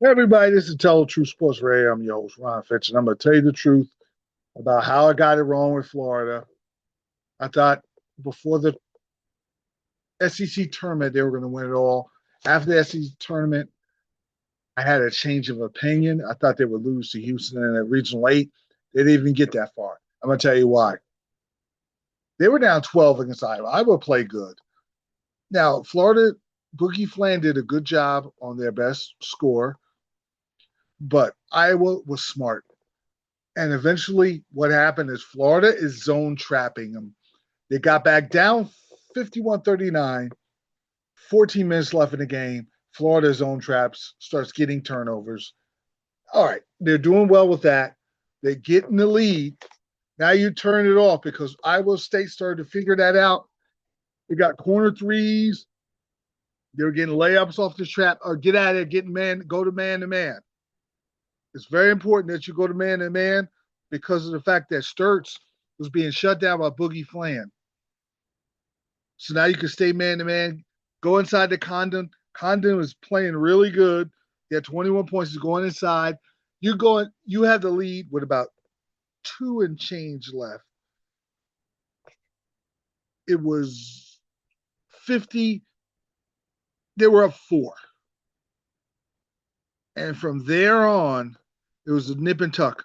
Hey everybody, this is Tell the Truth Sports Radio. I'm your host, Ron Fitch, and I'm going to tell you the truth about how I got it wrong with Florida. I thought before the SEC tournament, they were going to win it all. After the SEC tournament, I had a change of opinion. I thought they would lose to Houston in a regional eight. They didn't even get that far. I'm going to tell you why. They were down 12 against Iowa. Iowa played good. Now, Florida, Boogie Flan did a good job on their best score, but Iowa was smart. And eventually, what happened is Florida is zone trapping them. They got back down 51-39, 14 minutes left in the game. Florida zone traps, starts getting turnovers. All right, they're doing well with that. They get in the lead. Now you turn it off because Iowa State started to figure that out. They got corner threes. They were getting layups off the trap or get out of there, getting man, go to man. It's very important that you go to man because of the fact that Sturts was being shut down by Boogie Flan. So now you can stay man to man, go inside the Condon. Condon was playing really good. He had 21 points. He's going inside. You have the lead with about two and change left. It was 50. They were up four. And from there on, it was a nip and tuck.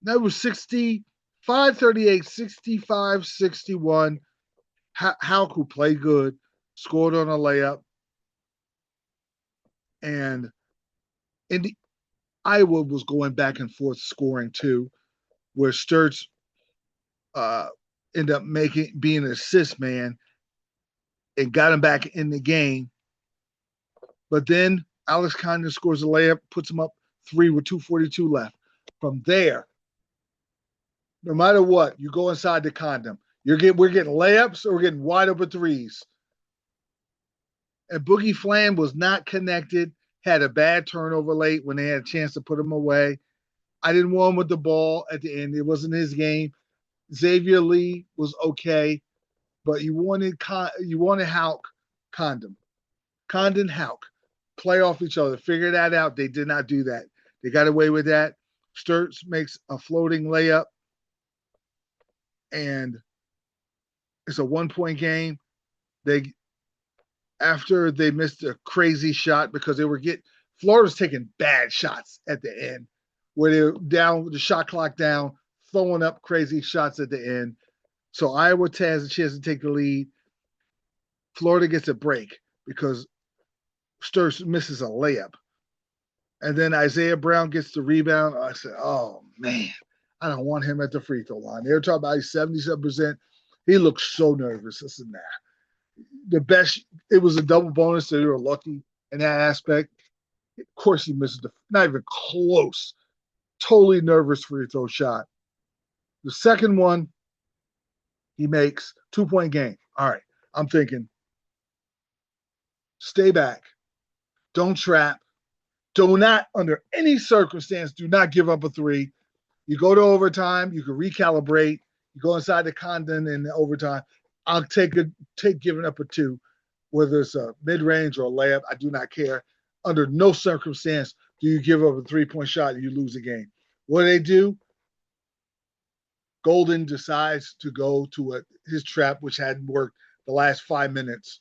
That was 65-38, 65-61. Hauk, who played good, scored on a layup. And Iowa was going back and forth scoring too, where Sturts ended up being an assist man and got him back in the game. But then Alex Condon scores a layup, puts him up three with 2:42 left. From there, no matter what, you go inside the Condon. We're getting layups or we're getting wide open threes. And Boogie Flan was not connected, had a bad turnover late when they had a chance to put him away. I didn't want him with the ball at the end. It wasn't his game. Xavier Lee was okay, but you wanted Hauk, Condon Hauk, play off each other, figure that out. They did not do that. They got away with that. Sturts makes a floating layup, and it's a 1 point game. After they missed a crazy shot because Florida's taking bad shots at the end where they're down with the shot clock down, throwing up crazy shots at the end. So Iowa has a chance to take the lead. Florida gets a break because Sturts misses a layup. And then Isaiah Brown gets the rebound. I said, oh, man, I don't want him at the free throw line. They were talking about he's 77%. He looks so nervous. I said, nah. It was a double bonus, so they were lucky in that aspect. Of course, he misses not even close. Totally nervous free throw shot. The second one, he makes 2 point game. All right, I'm thinking, stay back. Don't trap. Do not, under any circumstance, do not give up a three. You go to overtime, you can recalibrate. You go inside the Condon in the overtime. I'll take giving up a two, whether it's a mid-range or a layup. I do not care. Under no circumstance do you give up a 3-point shot and you lose a game. What do? Golden decides to go to his trap, which hadn't worked the last 5 minutes,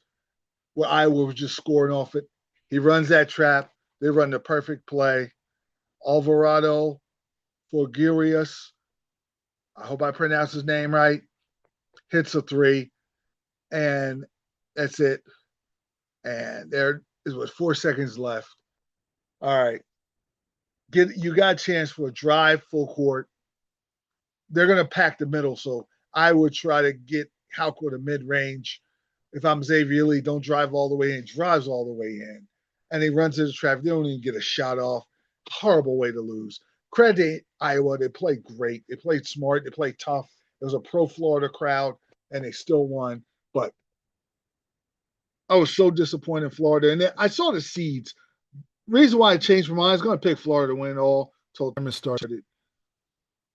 where Iowa was just scoring off it. He runs that trap. They run the perfect play. Alvarado Forgirius, I hope I pronounced his name right, hits a three, and that's it. And there is 4 seconds left. All right. You got a chance for a drive full court. They're going to pack the middle, so I would try to get Halco to mid-range. If I'm Xavier Lee, don't drive all the way in. Drives all the way in. And he runs into traffic. They don't even get a shot off. Horrible way to lose. Credit to Iowa. They played great. They played smart. They played tough. It was a pro-Florida crowd, and they still won. But I was so disappointed in Florida. And then I saw the seeds. Reason why I changed my mind, I was going to pick Florida to win it all until the tournament started.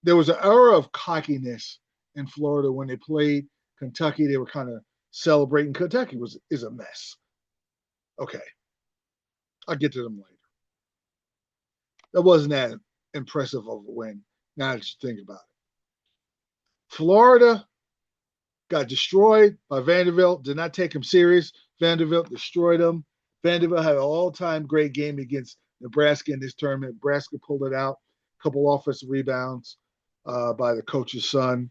There was an era of cockiness in Florida when they played Kentucky. They were kind of celebrating. Kentucky is a mess. Okay. I'll get to them later. that wasn't that impressive of a win. Now that you think about it, Florida got destroyed by Vanderbilt. Did not take him serious. Vanderbilt destroyed him. Vanderbilt had an all-time great game against Nebraska in this tournament. Nebraska pulled it out. A couple offensive rebounds by the coach's son.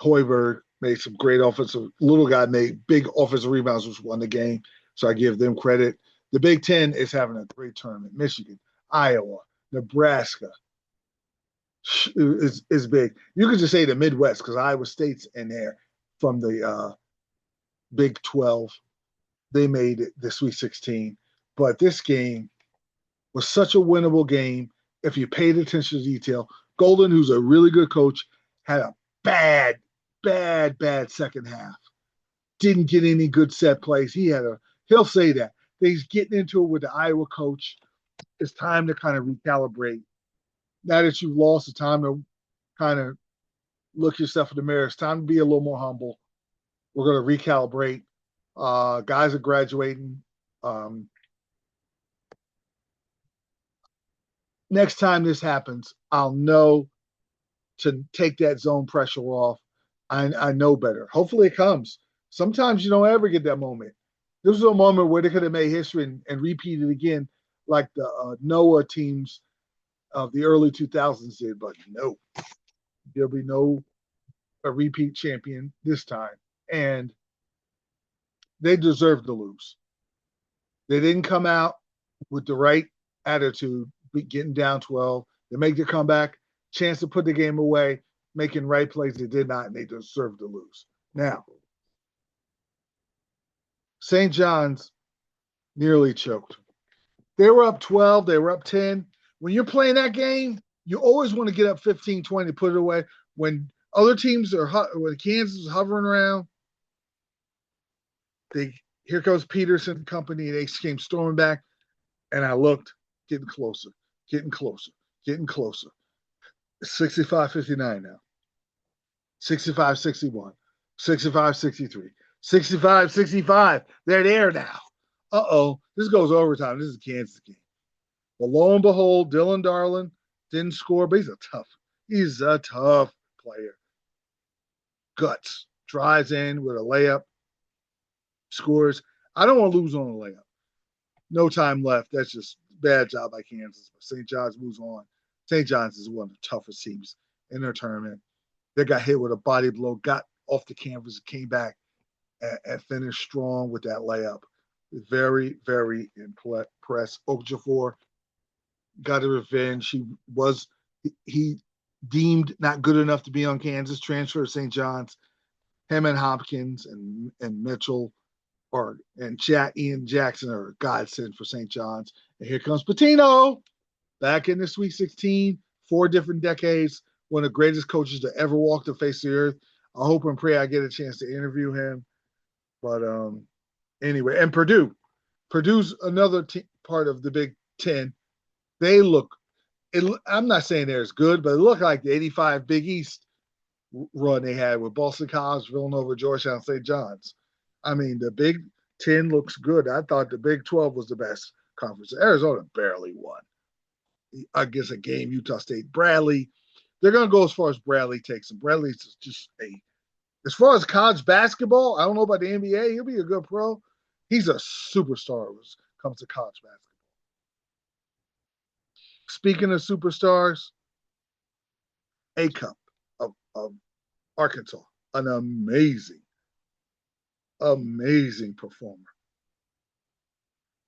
Hoiberg made some great offensive. Little guy made big offensive rebounds, which won the game. So I give them credit. The Big Ten is having a great tournament. Michigan, Iowa, Nebraska is big. You could just say the Midwest because Iowa State's in there from the Big 12. They made it the Sweet 16. But this game was such a winnable game if you paid attention to detail. Golden, who's a really good coach, had a bad second half. Didn't get any good set plays. He'll say that. He's getting into it with the Iowa coach. It's time to kind of recalibrate. Now that you've lost, it's time to kind of look yourself in the mirror. It's time to be a little more humble. We're going to recalibrate. Guys are graduating. Next time this happens, I'll know to take that zone pressure off. I know better. Hopefully it comes. Sometimes you don't ever get that moment. This was a moment where they could have made history and repeat it again like the Noah teams of the early 2000s did, but no. There'll be a repeat champion this time. And they deserve to lose. They didn't come out with the right attitude, getting down 12. They make the comeback, chance to put the game away, making right plays. They did not, and they deserve to lose. Now, St. John's nearly choked. They were up 12. They were up 10. When you're playing that game, you always want to get up 15, 20, put it away. When other teams when Kansas is hovering around, here comes Peterson and company. They came storming back, and I looked, getting closer. 65-59 now. 65-61. 65-63. 65-65. They're there now. This goes overtime. This is a Kansas game. But lo and behold, Dylan Darlin didn't score, but he's a tough player. Guts. Drives in with a layup. Scores. I don't want to lose on a layup. No time left. That's just bad job by Kansas. But St. John's moves on. St. John's is one of the toughest teams in their tournament. They got hit with a body blow, got off the canvas, came back, and finished strong with that layup. Very, very impressed. Okafor got a revenge. He deemed not good enough to be on Kansas, transfer to St. John's. Him and Hopkins and Mitchell and Ian Jackson are a godsend for St. John's. And here comes Pitino back in the Sweet 16, 4 different decades, one of the greatest coaches to ever walk the face of the earth. I hope and pray I get a chance to interview him. But anyway, and Purdue's another part of the Big Ten. They I'm not saying they're as good, but it looked like the 85 Big East run they had with Boston College, Villanova, Georgetown, St. John's. I mean, the Big Ten looks good. I thought the Big 12 was the best conference. Arizona barely won against a game, Utah State. Bradley, they're going to go as far as Bradley takes them. Bradley's just as far as college basketball, I don't know about the NBA. He'll be a good pro. He's a superstar when it comes to college basketball. Speaking of superstars, A-Cup of Arkansas, an amazing performer.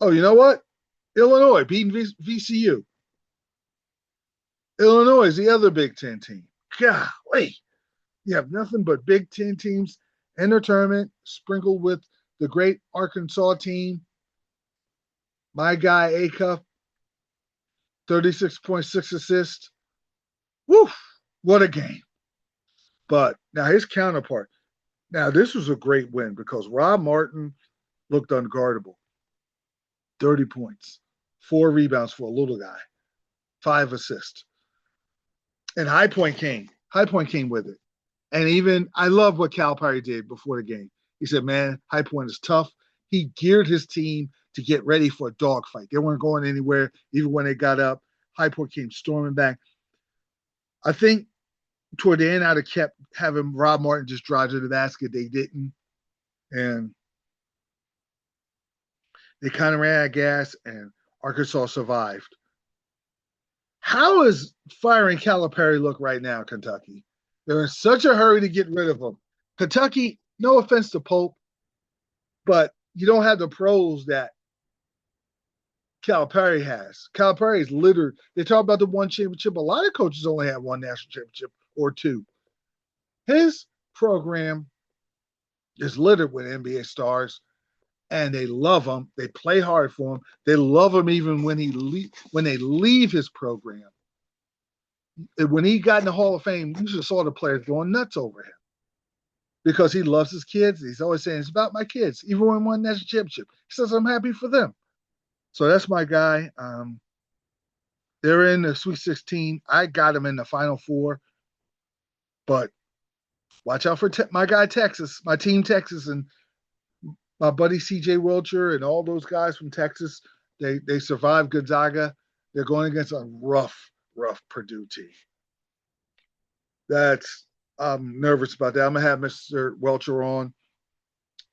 Oh, you know what? Illinois beating VCU. Illinois is the other Big Ten team. Golly, you have nothing but Big Ten teams in their tournament, sprinkled with the great Arkansas team. My guy, Acuff, 36.6 assists. Woof, what a game. But now his counterpart. Now, this was a great win because Rob Martin looked unguardable. 30 points, 4 rebounds for a little guy, 5 assists. And High Point came with it. And even, I love what Calipari did before the game. He said, man, High Point is tough. He geared his team to get ready for a dogfight. They weren't going anywhere, even when they got up. Highport came storming back. I think toward the end, I'd have kept having Rob Martin just drive to the basket. They didn't. And they kind of ran out of gas, and Arkansas survived. How is firing Calipari look right now, Kentucky? They're in such a hurry to get rid of him. Kentucky, no offense to Pope, but you don't have the pros that Calipari has. Calipari is littered. They talk about the one championship. A lot of coaches only have one national championship or two. His program is littered with NBA stars, and they love him. They play hard for him. They love him even when when they leave his program. When he got in the Hall of Fame, you just saw the players going nuts over him because he loves his kids. He's always saying, it's about my kids. Even when he won national championship, he says, I'm happy for them. So that's my guy. They're in the Sweet 16. I got him in the Final Four. But watch out for my guy Texas, my team Texas, and my buddy C.J. Wilcher and all those guys from Texas. They survived Gonzaga. They're going against a rough Purdue team. I'm nervous about that. I'm going to have Mr. Welcher on.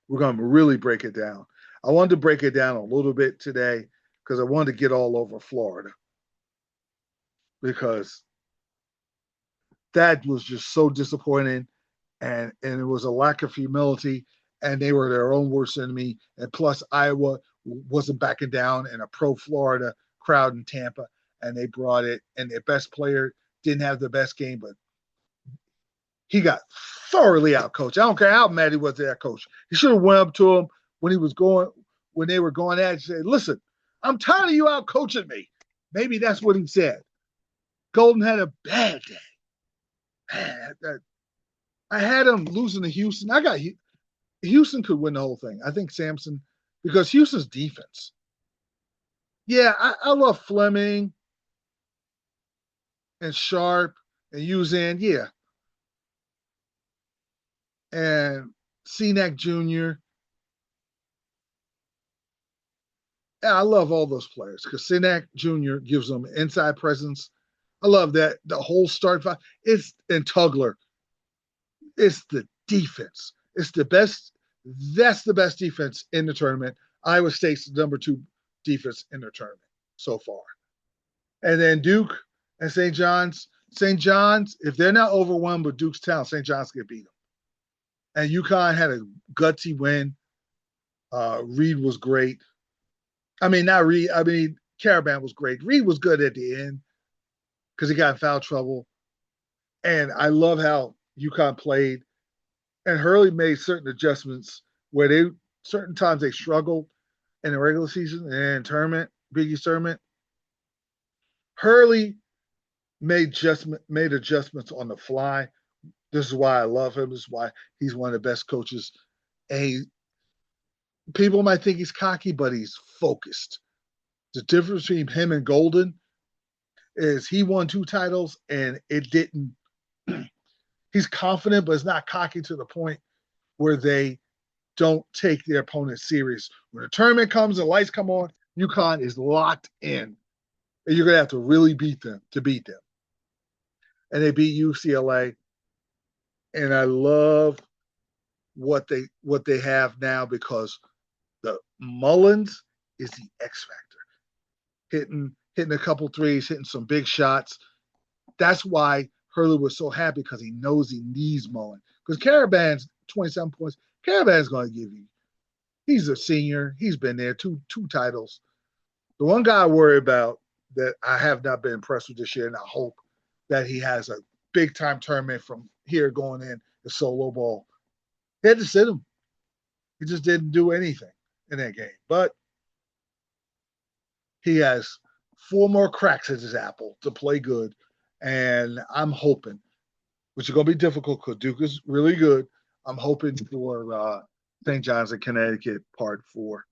We're going to really break it down. I wanted to break it down a little bit today because I wanted to get all over Florida because that was just so disappointing, and it was a lack of humility, and they were their own worst enemy. And plus, Iowa wasn't backing down in a pro-Florida crowd in Tampa, and they brought it, and their best player didn't have the best game, but he got thoroughly outcoached. I don't care how mad he was at that coach. He should have went up to him when they were going at it and said, listen, I'm tired of you outcoaching me. Maybe that's what he said. Golden had a bad day. Man, I had him losing to Houston. Houston could win the whole thing. I think Sampson, because Houston's defense. Yeah, I love Fleming and Sharp and Uzan. Yeah. And Cenac Jr. Yeah, I love all those players because Cenac Jr. gives them inside presence. I love that. The whole start five. And Tugler. It's the defense. It's the best. That's the best defense in the tournament. Iowa State's the number 2 defense in the tournament so far. And then Duke and St. John's. St. John's, if they're not overwhelmed with Duke's talent, St. John's can beat them. And UConn had a gutsy win. Reed was great. I mean, not Reed. I mean, Caravan was great. Reed was good at the end because he got in foul trouble. And I love how UConn played. And Hurley made certain adjustments where certain times they struggled in the regular season and tournament, Big East tournament. Hurley made adjustments on the fly. This is why I love him. This is why he's one of the best coaches. And people might think he's cocky, but he's focused. The difference between him and Golden is he won 2 titles and it didn't. He's confident, but it's not cocky to the point where they don't take their opponent serious. When the tournament comes, the lights come on, UConn is locked in. And you're going to have to really beat them to beat them. And they beat UCLA. And I love what they have now because the Mullins is the X factor. Hitting a couple threes, hitting some big shots. That's why Hurley was so happy because he knows he needs Mullen. Because Caravan's 27 points. Caravan's going to give you. He's a senior. He's been there, two titles. The one guy I worry about that I have not been impressed with this year, and I hope that he has a big-time tournament from here going in the solo ball. They had to sit him. He just didn't do anything in that game. But he has 4 more cracks at his apple to play good. And I'm hoping, which is going to be difficult because Duke is really good. I'm hoping for St. John's in Connecticut, part 4.